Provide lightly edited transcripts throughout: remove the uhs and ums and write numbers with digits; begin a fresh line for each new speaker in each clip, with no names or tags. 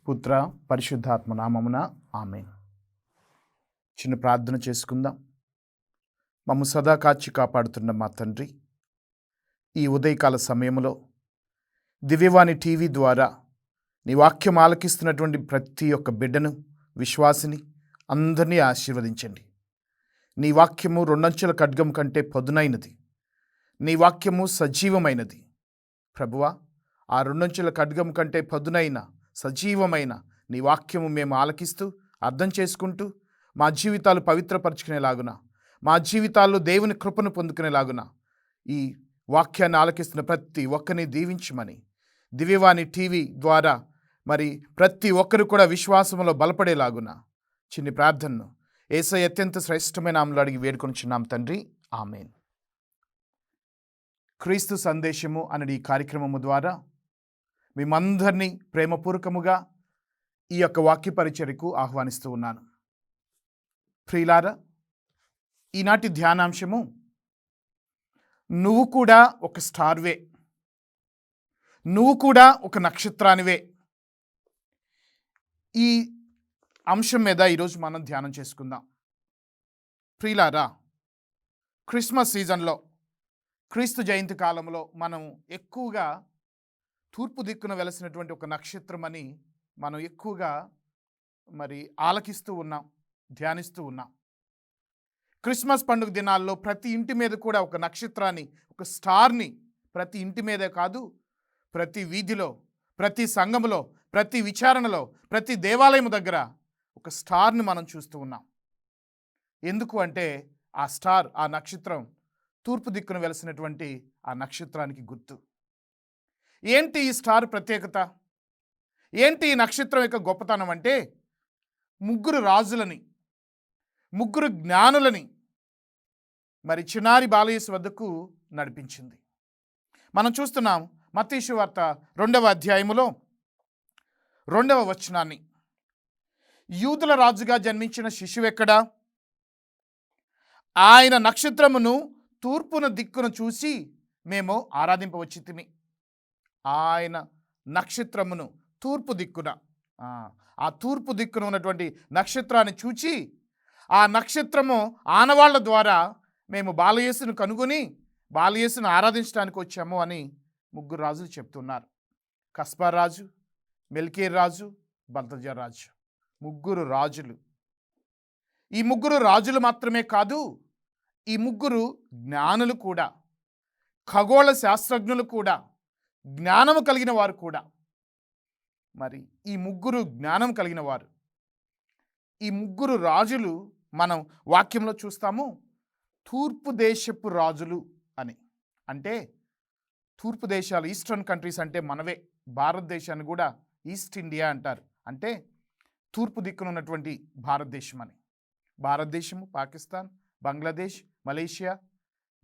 పుత్ర పరిశుద్ధాత్మ నామమున ఆమేన్. చిన్న ప్రార్థన చేసుకుందాం. మమ్ము సదా కాచి కాపాడుతున్న మా తండ్రి, ఈ ఉదయకాల సమయంలో దివ్యవాణి టీవీ ద్వారా నీ వాక్యం ఆలకిస్తున్నటువంటి ప్రతి ఒక్క బిడ్డను, విశ్వాసిని అందరినీ ఆశీర్వదించండి. నీ వాక్యము రెండంచుల ఖడ్గం కంటే పదునైనది. నీ వాక్యము సజీవమైనది. ప్రభువా, ఆ రెండంచుల ఖడ్గం కంటే పదునైన సజీవమైన నీ వాక్యము మేము ఆలకిస్తూ అర్థం చేసుకుంటూ మా జీవితాలు పవిత్రపరచుకునేలాగున, మా జీవితాల్లో దేవుని కృపను పొందుకునేలాగున ఈ వాక్యాన్ని ఆలకిస్తున్న ప్రతి ఒక్కరిని దీవించమని దివ్యవాణి టీవీ ద్వారా మరి ప్రతి ఒక్కరు కూడా విశ్వాసంలో బలపడేలాగున చిన్ని ప్రార్థనను యేసయ్య అత్యంత శ్రేష్టమైన నామములో అడిగి వేడుకొనుచున్నాం తండ్రి, ఆమేన్. క్రీస్తు సందేశము అనే ఈ కార్యక్రమము ద్వారా మేమందరినీ ప్రేమపూర్వకముగా ఈ యొక్క వాక్య పరిచర్యకు ఆహ్వానిస్తూ ఉన్నాను. ప్రియులారా, ఈనాటి ధ్యానాంశము నువ్వు కూడా ఒక స్టార్వే, నువ్వు కూడా ఒక నక్షత్రానివే. ఈ అంశం మీద ఈరోజు మనం ధ్యానం చేసుకుందాం. ప్రియులారా, క్రిస్మస్ సీజన్లో, క్రీస్తు జయంతి కాలంలో మనం ఎక్కువగా తూర్పు దిక్కున వెలసినటువంటి ఒక నక్షత్రం అని మనం ఎక్కువగా మరి ఆలకిస్తూ ఉన్నాం, ధ్యానిస్తూ ఉన్నాం. క్రిస్మస్ పండుగ దినాల్లో ప్రతి ఇంటి మీద కూడా ఒక నక్షత్రాన్ని, ఒక స్టార్ని, ప్రతి ఇంటి మీదే కాదు, ప్రతి వీధిలో, ప్రతి సంఘములో, ప్రతి విచారణలో, ప్రతి దేవాలయం దగ్గర ఒక స్టార్ని మనం చూస్తూ ఉన్నాం. ఎందుకు అంటే ఆ స్టార్, ఆ నక్షత్రం తూర్పు దిక్కున వెలసినటువంటి ఆ నక్షత్రానికి గుర్తు. ఏంటి ఈ స్టార్ ప్రత్యేకత? ఏంటి ఈ నక్షత్రం యొక్క గొప్పతనం అంటే, ముగ్గురు రాజులని, ముగ్గురు జ్ఞానులని మరి చిన్నారి బాలయేసు వద్దకు నడిపించింది. మనం చూస్తున్నాం మత్తయి సువార్త 2వ అధ్యాయములో 2వ వచనాన్ని. యూదుల రాజుగా జన్మించిన శిశువెక్కడా? ఆయన నక్షత్రమును తూర్పున దిక్కును చూసి మేము ఆరాధింపవచ్చితిమి. ఆయన నక్షత్రమును తూర్పు దిక్కున, ఆ తూర్పు దిక్కున ఉన్నటువంటి నక్షత్రాన్ని చూచి, ఆ నక్షత్రము ఆనవాళ్ల ద్వారా మేము బాలయేసును కనుగొని బాలయేసును ఆరాధించడానికి వచ్చాము అని ముగ్గురు రాజులు చెప్తున్నారు. కస్పర్ రాజు, మెల్కీర్ రాజు, బల్తజర్ రాజు, ముగ్గురు రాజులు. ఈ ముగ్గురు రాజులు మాత్రమే కాదు, ఈ ముగ్గురు జ్ఞానులు కూడా, ఖగోళ శాస్త్రజ్ఞులు కూడా, జ్ఞానము కలిగిన వారు కూడా. మరి ఈ ముగ్గురు జ్ఞానం కలిగిన వారు, ఈ ముగ్గురు రాజులు మనం వాక్యంలో చూస్తాము తూర్పు దేశపు రాజులు అని. అంటే తూర్పు దేశాలు, ఈస్టర్న్ కంట్రీస్ అంటే మనవే. భారతదేశాన్ని కూడా ఈస్ట్ ఇండియా అంటారు, అంటే తూర్పు దిక్కున ఉన్నటువంటి భారతదేశం అని. భారతదేశము, Pakistan, Bangladesh, Malaysia,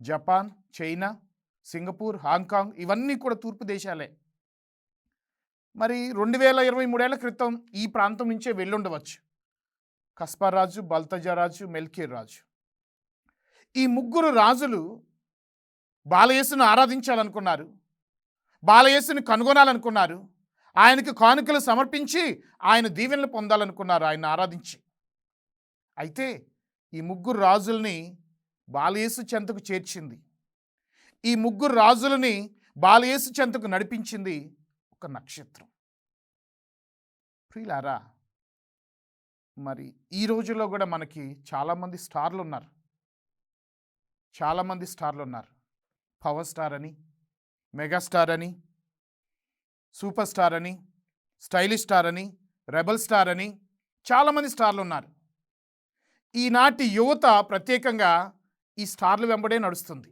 Japan, China, Singapore, Hong Kong ఇవన్నీ కూడా తూర్పు దేశాలే. మరి 2023 క్రితం ఈ ప్రాంతం నుంచే వెళ్ళుండవచ్చు కస్పర్ రాజు, బల్తజర్ రాజు, మెల్కీర్ రాజు. ఈ ముగ్గురు రాజులు బాలయేసును ఆరాధించాలనుకున్నారు, బాలయేసుని కనుగొనాలనుకున్నారు, ఆయనకు కానుకలు సమర్పించి ఆయన దీవెనలు పొందాలనుకున్నారు ఆయన ఆరాధించి. అయితే ఈ ముగ్గురు రాజుల్ని బాలయేసు చెంతకు చేర్చింది, ఈ ముగ్గురు రాజులని బాలయేసు చెంతకు నడిపించింది ఒక నక్షత్రం. ప్రియులారా, మరి ఈ రోజుల్లో కూడా మనకి చాలామంది స్టార్లు ఉన్నారు, చాలామంది స్టార్లు ఉన్నారు. పవర్ స్టార్ అని, మెగాస్టార్ అని, సూపర్ స్టార్ అని, స్టైలిష్ స్టార్ అని, రెబల్ స్టార్ అని చాలామంది స్టార్లు ఉన్నారు. ఈనాటి యువత ప్రత్యేకంగా ఈ స్టార్లు వెంబడే నడుస్తుంది.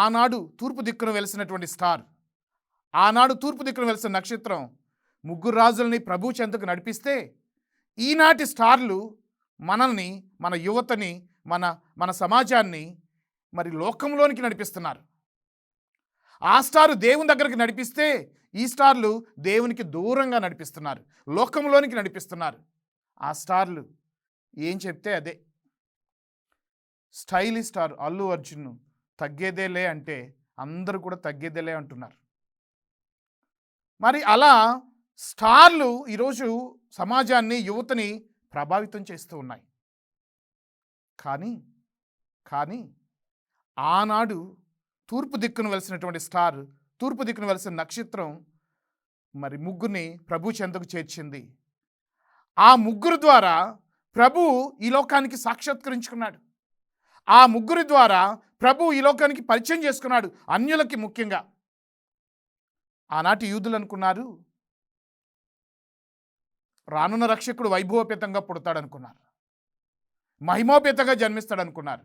ఆనాడు తూర్పు దిక్కున వెలిసినటువంటి స్టార్, ఆనాడు తూర్పు దిక్కున వెలిసిన నక్షత్రం ముగ్గురు రాజులని ప్రభు చెంతకు నడిపిస్తే, ఈనాటి స్టార్లు మనల్ని, మన యువతని, మన సమాజాన్ని మరి లోకంలోనికి నడిపిస్తున్నారు. ఆ స్టారు దేవుని దగ్గరికి నడిపిస్తే, ఈ స్టార్లు దేవునికి దూరంగా నడిపిస్తున్నారు, లోకంలోనికి నడిపిస్తున్నారు. ఆ స్టార్లు ఏం చెప్తే అదే. స్టైలిష్ స్టార్ అల్లు అర్జున్ తగ్గేదేలే అంటే అందరూ కూడా తగ్గేదేలే అంటున్నారు. మరి అలా స్టార్లు ఈరోజు సమాజాన్ని, యువతని ప్రభావితం చేస్తూ ఉన్నాయి. కానీ కానీ ఆనాడు తూర్పు దిక్కున వెలిసినటువంటి స్టార్, తూర్పు దిక్కున వెలిసిన నక్షత్రం మరి ముగ్గురిని ప్రభు చెంతకు చేర్చింది. ఆ ముగ్గురు ద్వారా ప్రభు ఈ లోకానికి సాక్షాత్కరించుకున్నాడు. ఆ ముగ్గురి ద్వారా ప్రభు ఈ లోకానికి పరిచయం చేసుకున్నాడు, అన్యులకి ముఖ్యంగా. ఆనాటి యూదులు అనుకున్నారు రానున్న రక్షకుడు వైభవపేతంగా పుడతాడనుకున్నారు, మహిమోపేతంగా జన్మిస్తాడనుకున్నారు.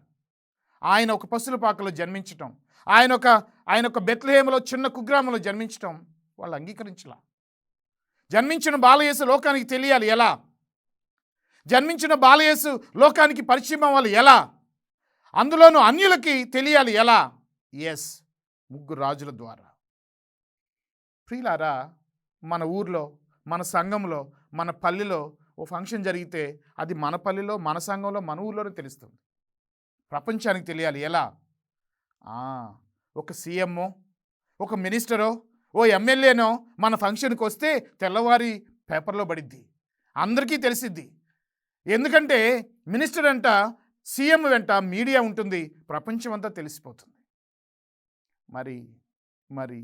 ఆయన ఒక పశుల పాకలో జన్మించటం, ఆయన ఒక బెత్లెహేములో చిన్న కుగ్రామంలో జన్మించటం వాళ్ళు అంగీకరించలా. జన్మించిన బాలయేసు లోకానికి తెలియాలి ఎలా? జన్మించిన బాలయేసు లోకానికి పరిచయం అవ్వాలి ఎలా? అందులోనూ అన్యులకి తెలియాలి ఎలా? ఎస్, ముగ్గురు రాజుల ద్వారా. ప్రియులారా, మన ఊర్లో, మన సంఘంలో, మన పల్లెలో ఓ ఫంక్షన్ జరిగితే అది మన పల్లెలో, మన సంఘంలో, మన ఊర్లోనే తెలుస్తుంది. ప్రపంచానికి తెలియాలి ఎలా? ఒక సీఎంఓ, ఒక మినిస్టరో, ఓ ఎమ్మెల్యేనో మన ఫంక్షన్కి వస్తే తెల్లవారి పేపర్లో పడిద్ది, అందరికీ తెలిసిద్ది. ఎందుకంటే మినిస్టర్ అంట, సీఎం వెంట మీడియా ఉంటుంది, ప్రపంచం అంతా తెలిసిపోతుంది. మరి మరి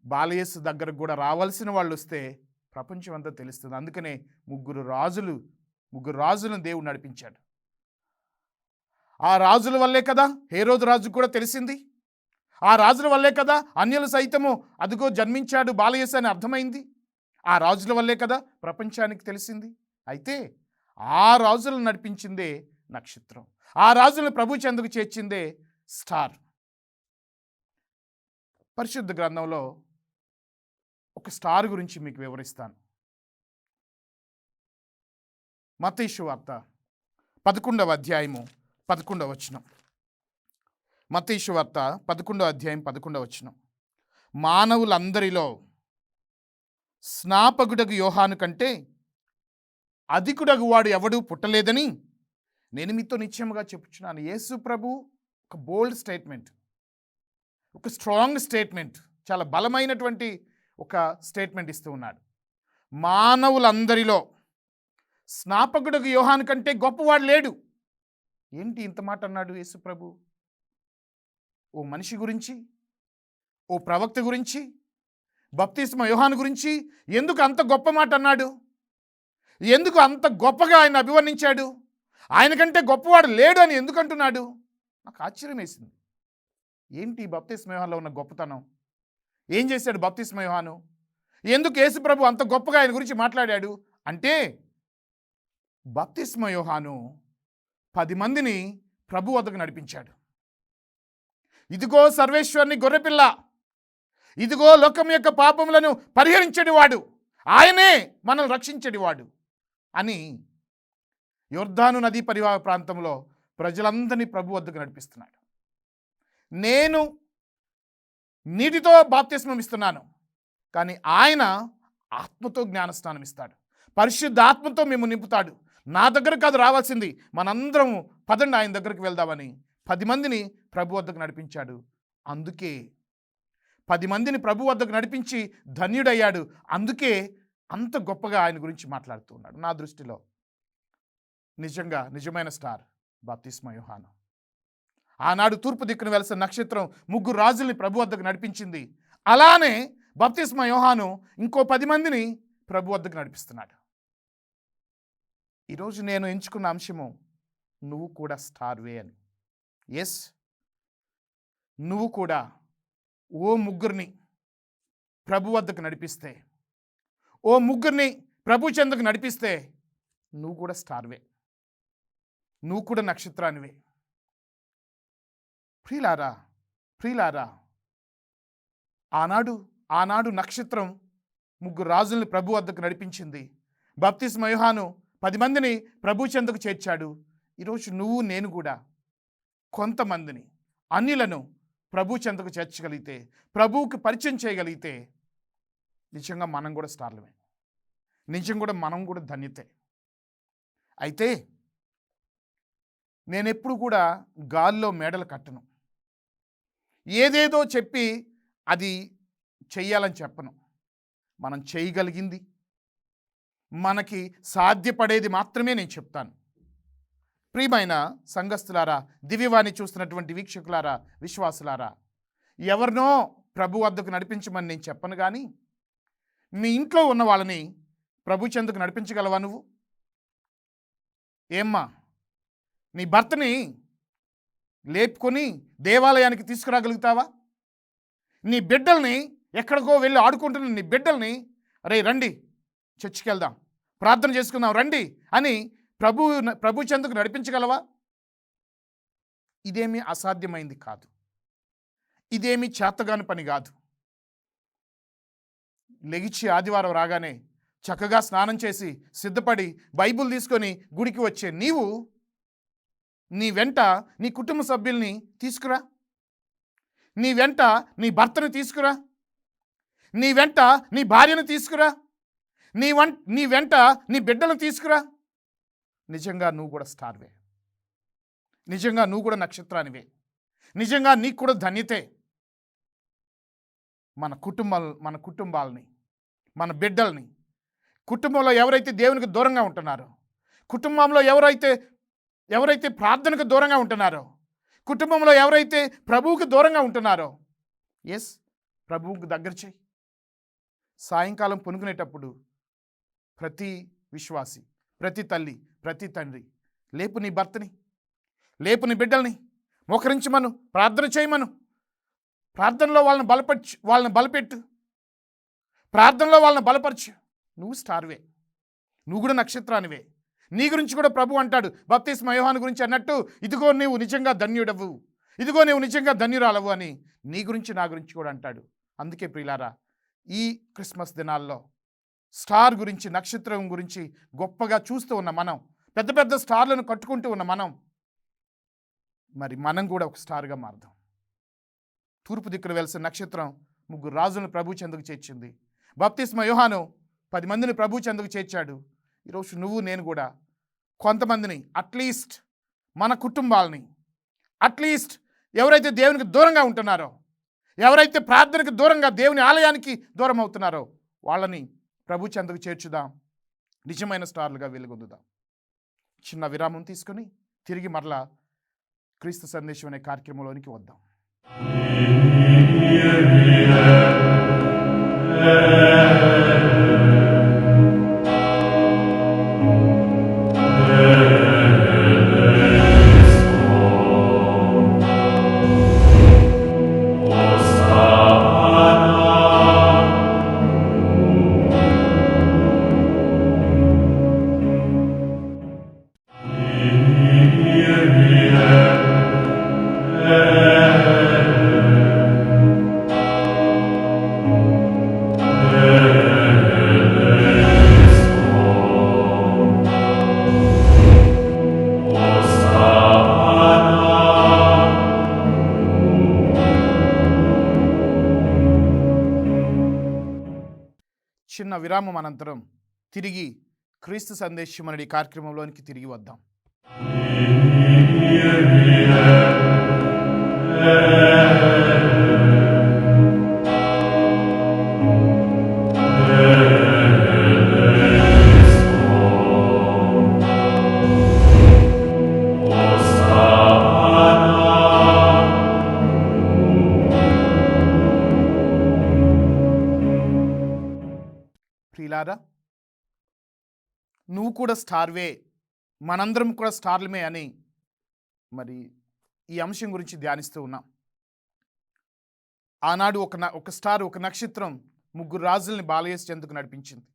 బాలయేసు దగ్గరకు కూడా రావాల్సిన వాళ్ళు వస్తే ప్రపంచం అంతా తెలుస్తుంది. అందుకనే ముగ్గురు రాజులను దేవుడు నడిపించాడు. ఆ రాజుల వల్లే కదా హేరోదు రాజు కూడా తెలిసింది. ఆ రాజుల వల్లే కదా అన్యులు సైతము అదిగో జన్మించాడు బాలయేసు అని అర్థమైంది. ఆ రాజుల వల్లే కదా ప్రపంచానికి తెలిసింది. అయితే ఆ రాజులను నడిపించిందే నక్షత్రం, ఆ రాజులను ప్రభు చెందుకు చేర్చిందే స్టార్. పరిశుద్ధ గ్రంథంలో ఒక స్టార్ గురించి మీకు వివరిస్తాను. మత్తయి సువార్త 11వ అధ్యాయము 11వ వచనం. మత్తయి సువార్త 11వ అధ్యాయం 11వ వచనం. మానవులందరిలో స్నాపకుడగు యోహాను కంటే అధికుడగు వాడు ఎవడూ పుట్టలేదని నేను మీతో నిశ్చయముగా చెప్పుచున్నాను. యేసు ప్రభు ఒక బోల్డ్ స్టేట్మెంట్, ఒక స్ట్రాంగ్ స్టేట్మెంట్, చాలా బలమైనటువంటి ఒక స్టేట్మెంట్ ఇస్తూ ఉన్నాడు. మానవులందరిలో స్నాపకుడగు యోహాను కంటే గొప్పవాడు లేడు. ఏంటి ఇంత మాట అన్నాడు యేసు ప్రభు? ఓ మనిషి గురించి, ఓ ప్రవక్త గురించి, బప్తిస్మ యోహాను గురించి ఎందుకు అంత గొప్ప మాట అన్నాడు? ఎందుకు అంత గొప్పగా ఆయన అభివర్ణించాడు? ఆయన కంటే గొప్పవాడు లేడు అని ఎందుకు అంటున్నాడు? నాకు ఆశ్చర్యం వేసింది. ఏంటి బప్తిస్మ యోహానులో ఉన్న గొప్పతనం? ఏం చేశాడు బప్తిస్మ యోహాను? ఎందుకు యేసు ప్రభు అంత గొప్పగా ఆయన గురించి మాట్లాడాడు అంటే, బప్తిస్మ యోహాను 10 మందిని ప్రభు వద్దకు నడిపించాడు. ఇదిగో సర్వేశ్వరుని గొర్రెపిల్ల, ఇదిగో లోకం యొక్క పాపములను పరిహరించేటివాడు, ఆయనే మనల్ని రక్షించేటివాడు అని యొర్దాను నదీ పరివాహ ప్రాంతంలో ప్రజలందరినీ ప్రభు వద్దకు నడిపిస్తున్నాడు. నేను నీటితో బాప్తిస్మం ఇస్తున్నాను, కానీ ఆయన ఆత్మతో జ్ఞానస్నానం ఇస్తాడు, పరిశుద్ధ ఆత్మతో మేము నింపుతాడు. నా దగ్గర కాదు రావాల్సింది, మనందరం పదండి ఆయన దగ్గరికి వెళ్దామని 10 మందిని ప్రభు వద్దకు నడిపించాడు. అందుకే 10 మందిని ప్రభు వద్దకు నడిపించి ధన్యుడయ్యాడు. అందుకే అంత గొప్పగా ఆయన గురించి మాట్లాడుతూ ఉన్నాడు. నా దృష్టిలో నిజమైన స్టార్ బాప్తిస్మ యోహాను. ఆనాడు తూర్పు దిక్కున వెలిసిన నక్షత్రం ముగ్గురు రాజుల్ని ప్రభు వద్దకు నడిపించింది. అలానే బాప్తిస్మ యోహాను ఇంకో 10 మందిని ప్రభు వద్దకు నడిపిస్తున్నాడు. ఈరోజు నేను ఎంచుకున్న అంశము నువ్వు కూడా స్టార్వే అని. ఎస్, నువ్వు కూడా ఓ ముగ్గురిని ప్రభు వద్దకు నడిపిస్తే, ఓ ముగ్గురిని ప్రభు చెందకు నడిపిస్తే నువ్వు కూడా స్టార్వే, నువ్వు కూడా నక్షత్రానివే. ప్రియులారా, ఆనాడు నక్షత్రం ముగ్గురు రాజుల్ని ప్రభు వద్దకు నడిపించింది. బాప్తిస్మ యోహాను 10 మందిని ప్రభు చెందకు చేర్చాడు. ఈరోజు నువ్వు నేను కూడా కొంతమందిని, అన్యులను ప్రభు చెందకు చేర్చగలిగితే, ప్రభువుకి పరిచయం చేయగలిగితే నిజంగా మనం కూడా స్టార్లమే, మనం కూడా ధన్యతే. అయితే నేనెప్పుడు కూడా గాల్లో మేడలు కట్టను, ఏదేదో చెప్పి అది చెయ్యాలని చెప్పను. మనం చేయగలిగింది, మనకి సాధ్యపడేది మాత్రమే నేను చెప్తాను. ప్రియమైన సంఘస్థులారా, దివ్యవాణి చూస్తున్నటువంటి వీక్షకులారా, విశ్వాసులారా, ఎవరినో ప్రభు వద్దకు నడిపించమని నేను చెప్పను, కానీ మీ ఇంట్లో ఉన్న వాళ్ళని ప్రభు చెందుకు నడిపించగలవా నువ్వు? ఏమ్మా, నీ భర్తని లేపుకొని దేవాలయానికి తీసుకురాగలుగుతావా? నీ బిడ్డల్ని, ఎక్కడికో వెళ్ళి ఆడుకుంటున్న నీ బిడ్డల్ని, అరే రండి చర్చికి వెళ్దాం, ప్రార్థన చేసుకుందాం రండి అని ప్రభు చెందుకు నడిపించగలవా? ఇదేమీ అసాధ్యమైంది కాదు, ఇదేమీ చేతగాని పని కాదు. లెగిచి ఆదివారం రాగానే చక్కగా స్నానం చేసి సిద్ధపడి బైబిల్ తీసుకొని గుడికి వచ్చే నీవు నీ వెంట నీ కుటుంబ సభ్యుల్ని తీసుకురా, నీ వెంట నీ భర్తను తీసుకురా, నీ వెంట నీ భార్యను తీసుకురా, నీ వెంట నీ బిడ్డలను తీసుకురా. నిజంగా నువ్వు కూడా స్టార్వే, నిజంగా నువ్వు కూడా నక్షత్రానివే, నిజంగా నీకు కూడా ధన్యతే. మన కుటుంబాలని, మన బిడ్డల్ని, కుటుంబంలో ఎవరైతే దేవునికి దూరంగా ఉంటున్నారో, కుటుంబంలో ఎవరైతే ప్రార్థనకు దూరంగా ఉంటున్నారో, కుటుంబంలో ఎవరైతే ప్రభువుకు దూరంగా ఉంటున్నారో, ప్రభువుకు దగ్గర చేయి. సాయంకాలం పనుకునేటప్పుడు ప్రతి విశ్వాసి, ప్రతి తల్లి, ప్రతి తండ్రి లేపు నీ భర్తని, లేపు నీ బిడ్డల్ని, మోకరించమను, ప్రార్థన చేయమను. ప్రార్థనలో వాళ్ళని బలపెట్టు, ప్రార్థనలో వాళ్ళని బలపరచు. నువ్వు స్టార్వే, నువ్వు కూడా నక్షత్రానివే. నీ గురించి కూడా ప్రభు అంటాడు, బప్తిస్మా యోహాను గురించి అన్నట్టు, ఇదిగో నీవు నిజంగా ధన్యుడవు, ఇదిగో నీవు నిజంగా ధన్యురాలవు అని నీ గురించి నా గురించి కూడా అంటాడు. అందుకే ప్రియులారా, ఈ క్రిస్మస్ దినాల్లో స్టార్ గురించి, నక్షత్రం గురించి గొప్పగా చూస్తూ ఉన్న మనం, పెద్ద పెద్ద స్టార్లను కట్టుకుంటూ ఉన్న మనం కూడా ఒక స్టార్గా మారుదాం. తూర్పు దిక్కున వెలిసిన నక్షత్రం 3 రాజులను ప్రభు చెందుకు చేర్చింది. బప్తిస్మా యోహాను 10 మందిని ప్రభు చెందుకు చేర్చాడు. ఈరోజు నువ్వు నేను కూడా కొంతమందిని, అట్లీస్ట్ మన కుటుంబాలని, అట్లీస్ట్ ఎవరైతే దేవునికి దూరంగా ఉంటున్నారో, ఎవరైతే ప్రార్థనకు దూరంగా, దేవుని ఆలయానికి దూరం అవుతున్నారో, వాళ్ళని ప్రభు చెందుకు చేర్చుదాం, నిజమైన స్టార్లుగా వెలుగొందుదాం. చిన్న విరామం తీసుకొని తిరిగి మరలా క్రీస్తు సందేశం అనే కార్యక్రమంలోనికి వద్దాం. చిన్న విరామం అనంతరం తిరిగి క్రీస్తు సందేశం అనే కార్యక్రమంలోనికి తిరిగి వద్దాం. ప్రియులారా, నువ్వు కూడా స్టార్వే, మనందరం కూడా స్టార్లమే అని ఈ అంశం గురించి ధ్యానిస్తూ ఉన్నాం. ఆనాడు ఒక స్టార్, ఒక నక్షత్రం 3 రాజుల్ని బాలయేసు చెందుకు నడిపించింది.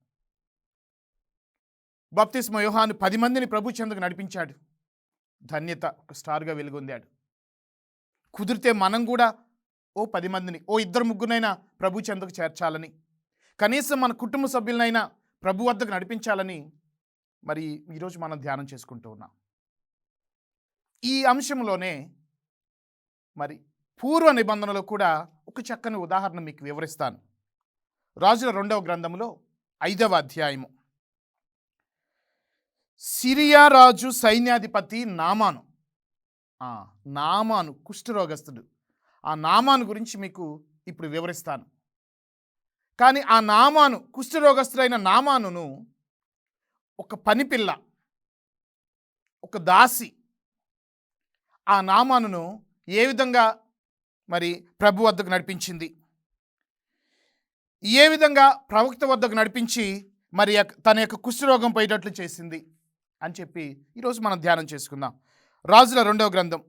బప్తిస్మా యోహాను 10 మందిని ప్రభు చెందుకు నడిపించాడు. ధన్యత, ఒక స్టార్గా వెలుగొందాడు. కుదిరితే మనం కూడా 10 మందిని, 2-3 ప్రభు చెందుకు చేర్చాలని, కనీసం మన కుటుంబ సభ్యులనైనా ప్రభు వద్దకు నడిపించాలని ఈరోజు మనం ధ్యానం చేసుకుంటూ ఉన్నాం. ఈ అంశంలోనే పూర్వ నిబంధనలో కూడా ఒక చక్కని ఉదాహరణ మీకు వివరిస్తాను. రాజుల 2వ గ్రంథంలో 5వ అధ్యాయము. సిరియా రాజు సైన్యాధిపతి నామాను కుష్ఠరోగస్తుడు. ఆ నామాను గురించి మీకు ఇప్పుడు వివరిస్తాను. కానీ ఆ నామాను, కుష్ఠరోగస్తుడైన నామానును ఒక పనిపిల్ల, ఒక దాసి ఆ నామానును ఏ విధంగా మరి ప్రభు వద్దకు నడిపించింది, ఏ విధంగా ప్రవక్త వద్దకు నడిపించి మరి తన యొక్క కుష్ఠరోగం పోయేటట్లు చేసింది అని చెప్పి ఈరోజు మనం ధ్యానం చేసుకుందాం. రాజుల 2వ గ్రంథం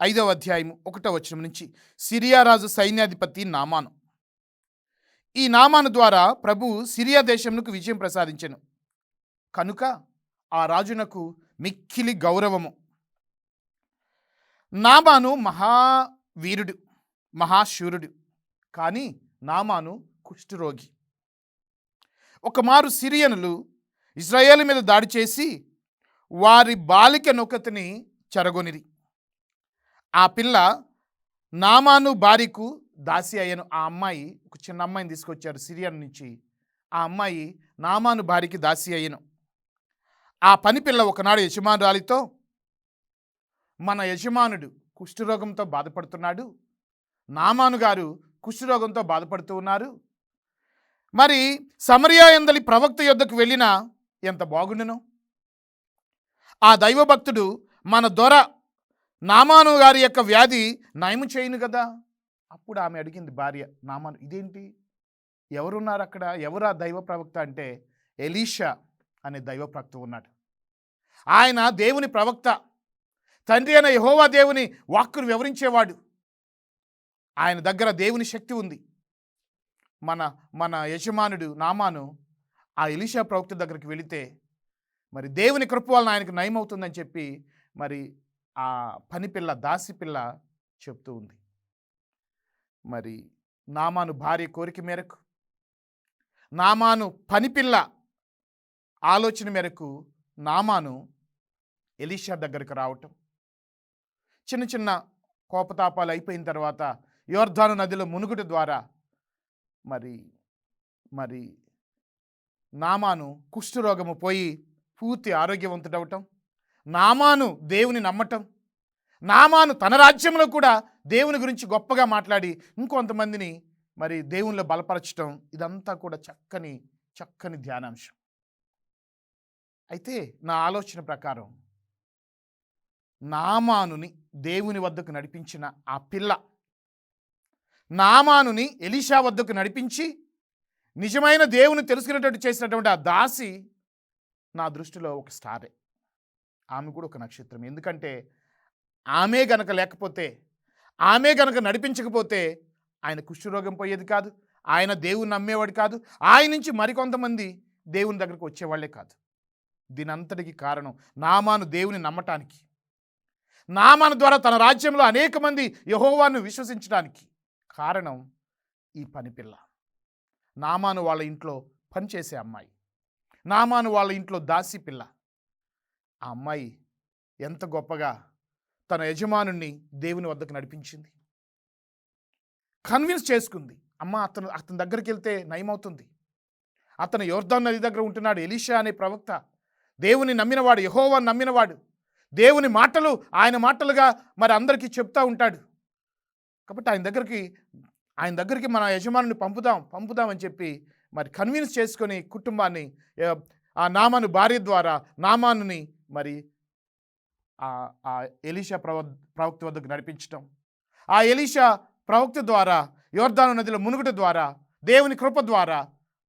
5వ అధ్యాయము 1వ వచనం నుంచి. సిరియా రాజు సైన్యాధిపతి నామాను. ఈ నామాను ద్వారా ప్రభు సిరియా దేశమునకు విజయం ప్రసాదించెను కనుక ఆ రాజునకు మిక్కిలి గౌరవము. నామాను మహావీరుడు, మహాశూరుడు, కానీ నామాను కుష్ఠరోగి. ఒకమారు సిరియనులు ఇశ్రాయేలు మీద దాడి చేసి వారి బాలిక నొకతిని చెరగొనిరి. ఆ పిల్ల నామాను భార్యకు దాసి అయ్యను. ఆ అమ్మాయి, ఒక చిన్న అమ్మాయిని తీసుకొచ్చారు సిరియన్ నుంచి. ఆ అమ్మాయి నామాను భార్యకి దాసి అయ్యను. ఆ పని పిల్ల ఒకనాడు యజమానురాలితో, మన యజమానుడు కుష్ఠరోగంతో బాధపడుతున్నాడు, నామాను గారు కుష్ఠరోగంతో బాధపడుతూ ఉన్నారు, మరి సమరియా యందలి ప్రవక్త యొద్దకు వెళ్ళినా ఎంత బాగుండును, ఆ దైవభక్తుడు మన దొర నామాను గారి యొక్క వ్యాధి నయము చేయను కదా. అప్పుడు ఆమె అడిగింది భార్య నామాను, ఇదేంటి, ఎవరున్నారు అక్కడ, ఎవరు ఆ దైవ ప్రవక్త అంటే ఎలీషా అనే దైవ ప్రవక్త ఉన్నాడు. ఆయన దేవుని ప్రవక్త, తండ్రి అయిన యెహోవా దేవుని వాక్కును వివరించేవాడు. ఆయన దగ్గర దేవుని శక్తి ఉంది. మన యజమానుడు నామాను ఆ ఎలీషా ప్రవక్త దగ్గరికి వెళితే మరి దేవుని కృప వలన ఆయనకు నయమవుతుందని చెప్పి మరి ఆ పనిపిల్ల, దాసి పిల్ల చెప్తూ ఉంది. మరి నామాను భార్య కోరిక మేరకు, నామాను పనిపిల్ల ఆలోచన మేరకు నామాను ఎలీషా దగ్గరికి రావటం, చిన్న చిన్న కోపతాపాలు అయిపోయిన తర్వాత యోర్దాను నదిలో మునుగుట ద్వారా మరి నామాను కుష్ఠరోగము పోయి పూర్తి ఆరోగ్యవంతుడవటం, నామాను దేవుని నమ్మటం, నామాను తన రాజ్యంలో కూడా దేవుని గురించి గొప్పగా మాట్లాడి ఇంకొంతమందిని మరి దేవునిలో బలపరచటం, ఇదంతా కూడా చక్కని ధ్యానాంశం. అయితే నా ఆలోచన ప్రకారం నామానుని దేవుని వద్దకు నడిపించిన ఆ పిల్ల, నామానుని ఎలీషా వద్దకు నడిపించి నిజమైన దేవుని తెలుసుకునేటట్టు చేసినటువంటి ఆ దాసి నా దృష్టిలో ఒక స్టారే. ఆమె కూడా ఒక నక్షత్రం. ఎందుకంటే ఆమె గనక లేకపోతే, ఆమె గనక నడిపించకపోతే ఆయన కుష్ఠరోగం పోయేది కాదు, ఆయన దేవుని నమ్మేవాడు కాదు, ఆయన నుంచి మరికొంతమంది దేవుని దగ్గరకు వచ్చేవాళ్లే కాదు. దీనంతటికి కారణం నామాను దేవుని నమ్మటానికి, నామాను ద్వారా తన రాజ్యంలో అనేక మంది యెహోవాను విశ్వసించడానికి కారణం ఈ పనిపిల్ల. నామాను వాళ్ళ ఇంట్లో పనిచేసే అమ్మాయి, నామాను వాళ్ళ ఇంట్లో దాసి పిల్ల. ఆ అమ్మాయి ఎంత గొప్పగా తన యజమానుణ్ణి దేవుని వద్దకు నడిపించింది, కన్విన్స్ చేసుకుంది. అమ్మ, అతని దగ్గరికి వెళ్తే నయమవుతుంది, అతను యోర్దాను నది దగ్గర ఉంటున్నాడు, ఎలీషా అనే ప్రవక్త, దేవుని నమ్మినవాడు, యెహోవాను నమ్మినవాడు, దేవుని మాటలు ఆయన మాటలుగా మరి అందరికీ చెప్తా ఉంటాడు. కాబట్టి ఆయన దగ్గరికి మన యజమానుని పంపుదాం అని చెప్పి మరి కన్విన్స్ చేసుకొని కుటుంబాన్ని ఆ నామాను భార్య ద్వారా నామానుని మరి ఆ ఎలీషా ప్రవక్త వద్దకు నడిపించటం, ఆ ఎలీషా ప్రవక్త ద్వారా యోర్దాను నదిలో మునుగుట ద్వారా దేవుని కృప ద్వారా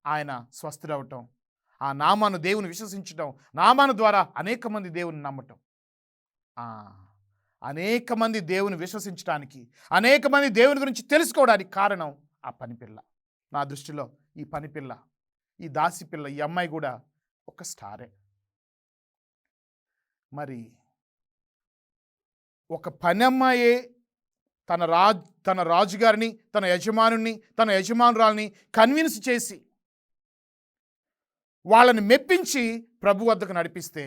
ఆయన స్వస్థుడవటం, ఆ నామాను దేవుని విశ్వసించటం, నామాను ద్వారా అనేక మంది దేవుని నమ్మటం, అనేక మంది దేవుని విశ్వసించడానికి, అనేక మంది దేవుని గురించి తెలుసుకోవడానికి కారణం ఆ పనిపిల్ల. నా దృష్టిలో ఈ పనిపిల్ల, ఈ దాసి పిల్ల, ఈ అమ్మాయి కూడా ఒక స్టారే. మరి ఒక పని అమ్మాయే తన రాజుగారిని, తన యజమానుని, తన యజమానురాల్ని కన్విన్స్ చేసి వాళ్ళని మెప్పించి ప్రభు వద్దకు నడిపిస్తే,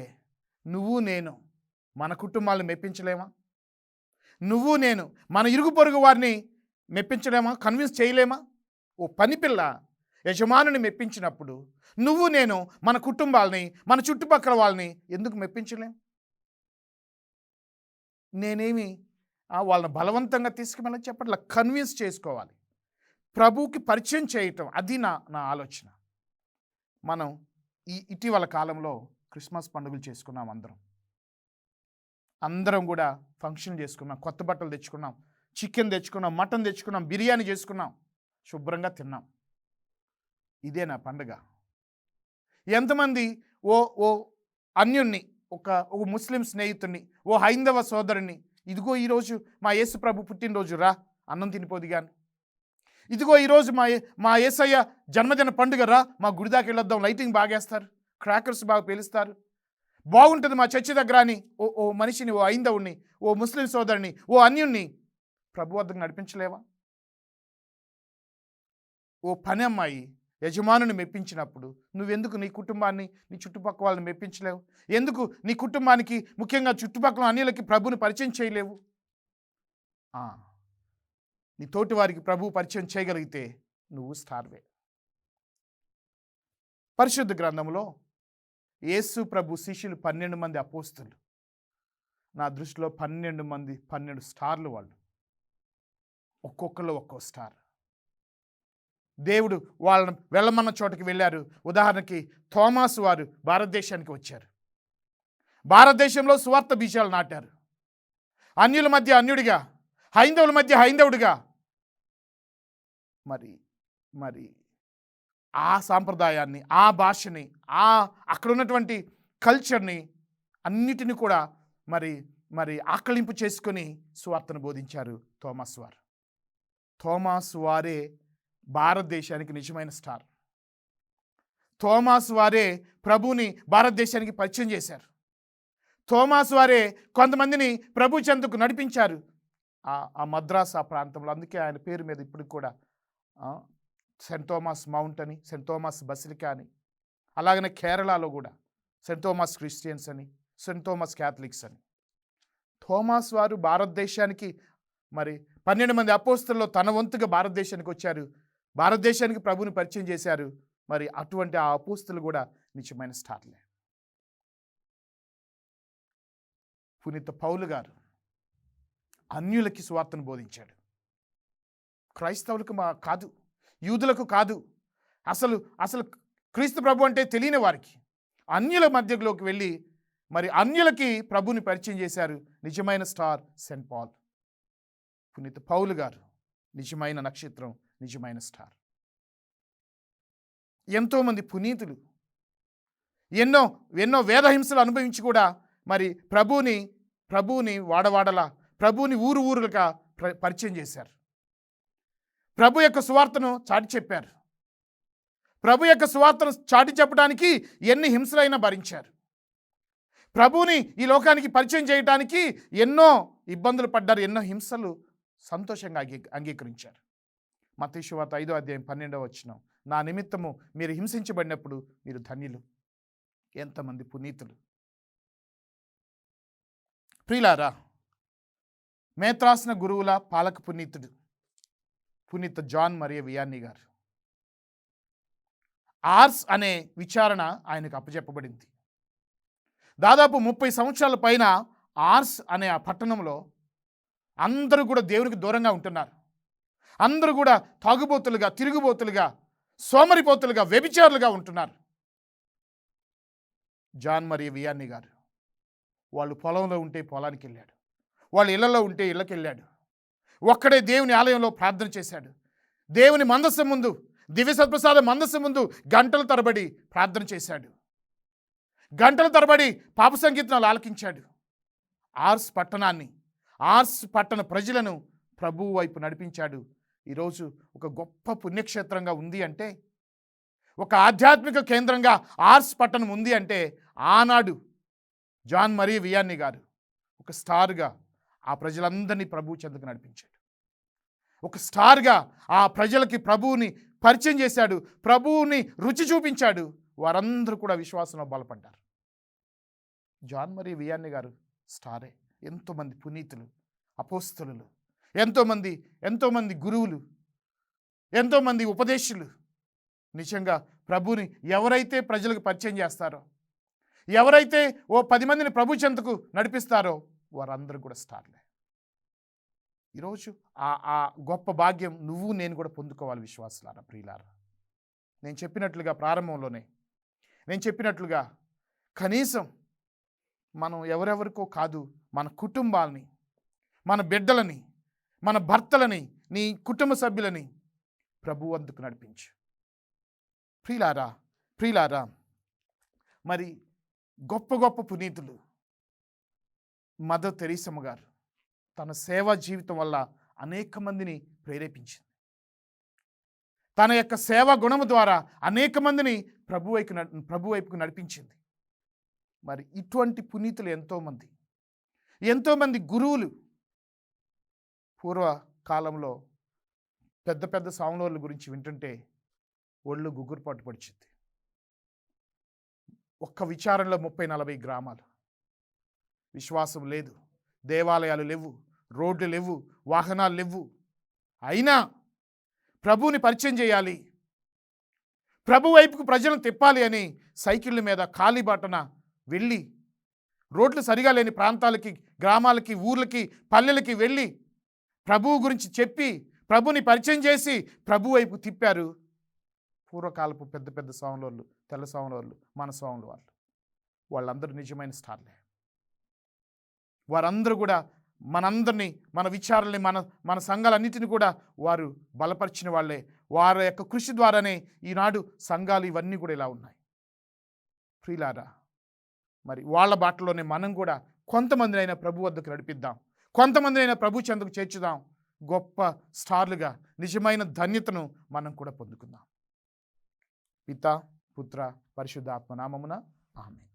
నువ్వు నేను మన కుటుంబాలను మెప్పించలేమా? నువ్వు నేను మన ఇరుగు పొరుగు వారిని మెప్పించలేమా? కన్విన్స్ చేయలేమా? ఓ పనిపిల్ల యజమానుని మెప్పించినప్పుడు నువ్వు నేను మన కుటుంబాలని, మన చుట్టుపక్కల వాళ్ళని ఎందుకు మెప్పించలేం? నేనేమి వాళ్ళని బలవంతంగా తీసుకువెళ్ళని చెప్పట్లా, కన్విన్స్ చేసుకోవాలి. ప్రభువుకి పరిచయం చేయటం, అది నా నా ఆలోచన. మనం ఇటీవల కాలంలో క్రిస్మస్ పండుగలు చేసుకున్నాం అందరం. అందరం కూడా ఫంక్షన్ చేసుకున్నాం, కొత్త బట్టలు తెచ్చుకున్నాం, చికెన్ తెచ్చుకున్నాం, మటన్ తెచ్చుకున్నాం, బిర్యానీ చేసుకున్నాం, శుభ్రంగా తిన్నాం. ఇదే నా పండుగ. ఎంతమంది ఓ ఓ అన్యుణ్ణి, ఒక ముస్లిం స్నేహితుడిని, ఓ హైందవ సోదరుని, ఇదిగో ఈరోజు మా యేసు ప్రభు పుట్టినరోజు రా, అన్నం తినిపోదు కానీ, ఇదిగో ఈరోజు మా యేసయ్య జన్మదిన పండుగ రా, మా గుడి దాకా వెళ్ళొద్దాం, లైటింగ్ బాగేస్తారు, క్రాకర్స్ బాగా పేలుస్తారు, బాగుంటుంది మా చర్చి దగ్గర అని ఓ మనిషిని, ఓ హైందవుని, ఓ ముస్లిం సోదరుని, ఓ అన్యుణ్ణి ప్రభు వద్దకు నడిపించలేవా? ఓ పని అమ్మాయి యజమానుని మెప్పించినప్పుడు నువ్వెందుకు నీ కుటుంబాన్ని, నీ చుట్టుపక్కల వాళ్ళని మెప్పించలేవు? ఎందుకు నీ కుటుంబానికి, ముఖ్యంగా చుట్టుపక్కల అన్యులకి ప్రభుని పరిచయం చేయలేవు? నీ తోటి వారికి ప్రభు పరిచయం చేయగలిగితే నువ్వు స్టార్వే. పరిశుద్ధ గ్రంథంలో యేసు ప్రభు శిష్యులు 12 మంది అపోస్తలు. నా దృష్టిలో 12 మంది 12 స్టార్లు వాళ్ళు. ఒక్కొక్కరు ఒక్కో స్టార్. దేవుడు వాళ్ళని వెళ్ళమన్న చోటకి వెళ్ళారు. ఉదాహరణకి థోమాసు వారు భారతదేశానికి వచ్చారు. భారతదేశంలో సువార్త బీజాలు నాటారు. అన్యుల మధ్య అన్యుడిగా, హైందవుల మధ్య హైందవుడిగా, మరి ఆ సాంప్రదాయాన్ని, ఆ భాషని, అక్కడ ఉన్నటువంటి కల్చర్ని అన్నిటిని కూడా మరి ఆకలింపు చేసుకొని సువార్తను బోధించారు థోమాసు వారు. థోమాసు వారే భారతదేశానికి నిజమైన స్టార్. థోమాసు వారే ప్రభువుని భారతదేశానికి పరిచయం చేశారు. థోమాసు వారే కొంతమందిని ప్రభు చెంతకు నడిపించారు ఆ మద్రాసు ఆ ప్రాంతంలో. అందుకే ఆయన పేరు మీద ఇప్పుడు కూడా సెయింట్ థోమస్ మౌంట్ అని, సెయింట్ థోమస్ బసిలికా అని, అలాగనే కేరళలో కూడా సెయింట్ థోమస్ క్రిస్టియన్స్ అని, సెయింట్ థోమస్ క్యాథలిక్స్ అని. థోమాస్ వారు భారతదేశానికి 12 మంది అపోస్తల్లో తన వంతుగా భారతదేశానికి వచ్చారు, భారతదేశానికి ప్రభుని పరిచయం చేశారు. మరి అటువంటి ఆ అపోస్తలు కూడా నిజమైన స్టార్లే. పునీత పౌలు గారు అన్యులకి సువార్తను బోధించాడు. క్రైస్తవులకు కాదు, యూదులకు కాదు, అసలు క్రీస్తు ప్రభు అంటే తెలియని వారికి, అన్యుల మధ్యలోకి వెళ్ళి మరి అన్యులకి ప్రభుని పరిచయం చేశారు. నిజమైన స్టార్ సెయింట్ పాల్. పునీత పౌలు గారు నిజమైన నక్షత్రం, నిజమైన స్టార్. ఎంతోమంది పునీతులు ఎన్నో వేదహింసలు అనుభవించి కూడా మరి ప్రభువుని వాడవాడలా, ప్రభువుని ఊరుగా పరిచయం చేశారు. ప్రభు యొక్క సువార్తను చాటి చెప్పారు. ప్రభు యొక్క సువార్తను చాటి చెప్పడానికి ఎన్ని హింసలైనా భరించారు. ప్రభువుని ఈ లోకానికి పరిచయం చేయడానికి ఎన్నో ఇబ్బందులు పడ్డారు, ఎన్నో హింసలు సంతోషంగా అంగీకరించారు. మత్తయి సువార్త 5వ అధ్యాయం 12వ వచనం, నా నిమిత్తము మీరు హింసించబడినప్పుడు మీరు ధన్యులు. ఎంతమంది పునీతులు. ప్రియులారా, మేత్రాసన గురువుల పాలక పునీతుడు పునీత జాన్ మరియ వియానీ గారు. ఆర్స్ అనే విచారణ ఆయనకు అప్పచెప్పబడింది. దాదాపు 30 సంవత్సరాల పైన ఆర్స్ అనే ఆ పట్టణంలో అందరూ కూడా దేవునికి దూరంగా ఉంటున్నారు. అందరూ కూడా తాగుబోతులుగా, తిరుగుబోతులుగా, సోమరిపోతులుగా, వ్యభిచారులుగా ఉంటున్నారు. జాన్ మరియ వియానీ గారు వాళ్ళు పొలంలో ఉంటే పొలానికి వెళ్ళాడు, వాళ్ళ ఇళ్లలో ఉంటే ఇళ్ళకి వెళ్ళాడు. ఒక్కడే దేవుని ఆలయంలో ప్రార్థన చేశాడు. దేవుని మందస్సు ముందు, దివ్య సత్ప్రసాద మందస్సు ముందు గంటల తరబడి ప్రార్థన చేశాడు. గంటల తరబడి పాప సంకీర్తనలు ఆలకించాడు. ఆర్స్ పట్టణ ప్రజలను ప్రభువు వైపు నడిపించాడు. ఈరోజు ఒక గొప్ప పుణ్యక్షేత్రంగా ఉంది అంటే, ఒక ఆధ్యాత్మిక కేంద్రంగా ఆర్స్ పట్టణం ఉంది అంటే, ఆనాడు జాన్ మరియ వియానీ గారు ఒక స్టార్గా ఆ ప్రజలందరినీ ప్రభువు చెంతకు నడిపించాడు. ఒక స్టార్గా ఆ ప్రజలకి ప్రభువుని పరిచయం చేశాడు, ప్రభువుని రుచి చూపించాడు. వారందరూ కూడా విశ్వాసంలో బలపడ్డారు. జాన్ మరియ వియానీ గారు స్టారే. ఎంతోమంది పునీతులు, అపోస్తలులు, ఎంతోమంది గురువులు, ఎంతోమంది ఉపదేశులు నిజంగా ప్రభువుని ఎవరైతే ప్రజలకు పరిచయం చేస్తారో, ఎవరైతే ఓ 10 మందిని ప్రభు చెంతకు నడిపిస్తారో వారందరూ కూడా స్టార్లే. ఈరోజు ఆ ఆ గొప్ప భాగ్యం నువ్వు నేను కూడా పొందుకోవాలి విశ్వాసులారా, ప్రియులారా. నేను చెప్పినట్లుగా ప్రారంభంలోనే నేను చెప్పినట్లుగా కనీసం మనం ఎవరెవరికో కాదు, మన కుటుంబాలని, మన బిడ్డలని, మన భర్తలని, నీ కుటుంబ సభ్యులని ప్రభు వద్దకు నడిపించు. ప్రియులారా, ప్రియులారా, మరి గొప్ప గొప్ప పునీతులు మదర్ తెరీసమ్మ గారు తన సేవా జీవితం వల్ల అనేక మందిని ప్రేరేపించింది. తన యొక్క సేవా గుణము ద్వారా అనేక మందిని ప్రభు వైపుకు నడిపించింది. మరి ఇటువంటి పునీతులు ఎంతోమంది గురువులు పూర్వకాలంలో పెద్ద పెద్ద స్వాముల గురించి వింటుంటే ఒళ్ళు గుగ్గురుపాటు పడిచింది. ఒక్క విచారణలో 30-40 గ్రామాలు, విశ్వాసం లేదు, దేవాలయాలు లేవు, రోడ్లు లేవు, వాహనాలు లేవు. అయినా ప్రభువుని పరిచయం చేయాలి, ప్రభు వైపుకు ప్రజలను తిప్పాలి అని సైకిళ్ళ మీద కాలిబాటన వెళ్ళి, రోడ్లు సరిగా లేని ప్రాంతాలకి, గ్రామాలకి, ఊర్లకి, పల్లెలకి వెళ్ళి ప్రభువు గురించి చెప్పి ప్రభుని పరిచయం చేసి ప్రభు వైపు తిప్పారు పూర్వకాలపు పెద్ద పెద్ద స్వాములు, తెల్ల స్వాములు, మన స్వాములు. వాళ్ళందరూ నిజమైన స్టార్లే. వారందరూ కూడా మనందరినీ, మన విచారాలని, మన సంఘాలన్నిటిని కూడా వారు బలపరిచిన వాళ్ళే. వారి యొక్క కృషి ద్వారానే ఈనాడు సంఘాలు ఇవన్నీ కూడా ఇలా ఉన్నాయి. ప్రియులారా, మరి వాళ్ళ బాటలోనే మనం కూడా కొంతమందినైనా ప్రభు వద్దకు నడిపిద్దాం, కొంతమందినైనా ప్రభు చెంతకు చేర్చుదాం. గొప్ప స్టార్లుగా నిజమైన ధన్యతను మనం కూడా పొందుకుందాం. పితా, పుత్ర, పరిశుద్ధ ఆత్మ నామమున ఆమేన్.